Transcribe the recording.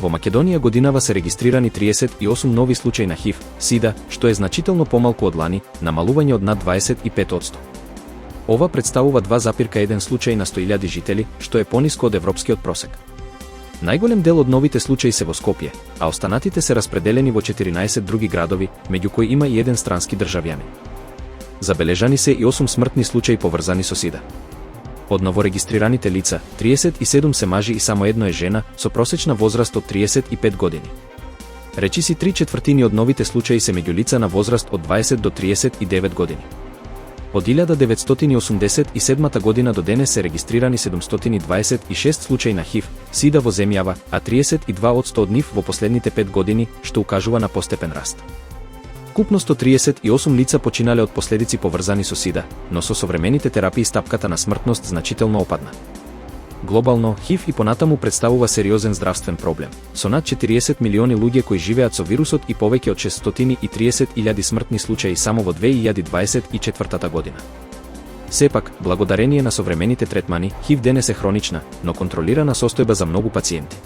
Во Македонија годинава се регистрирани 38 нови случаи на ХИВ, СИДА, што е значително помалку од лани, намалување од над 25%. Ова представува 2,1 случај на 100.000 жители, што е пониско од европскиот просек. Најголем дел од новите случаи се во Скопје, а останатите се распределени во 14 други градови, меѓу кои има и еден странски државјанин. Забележани се и 8 смртни случаи поврзани со СИДА. Од новорегистрираните лица, 37 се мажи и само едно е жена, со просечна возраст од 35 години. Речиси 3/4 од новите случаи се меѓу лица на возраст од 20 до 39 години. Од 1987 година до денес се регистрирани 726 случаи на ХИВ, СИДА во земјава, а 32% од нив во последните 5 години, што укажува на постепен раст. Купно 138 лица починале од последици поврзани со СИДА, но со современите терапии стапката на смртност значително опадна. Глобално, ХИВ и понатаму представува сериозен здравствен проблем, со над 40 милиони луѓе кои живеат со вирусот и повеќе од 630.000 смртни случаи само во 2024 година. Сепак, благодарение на современите третмани, ХИВ денес е хронична, но контролирана состојба за многу пациенти.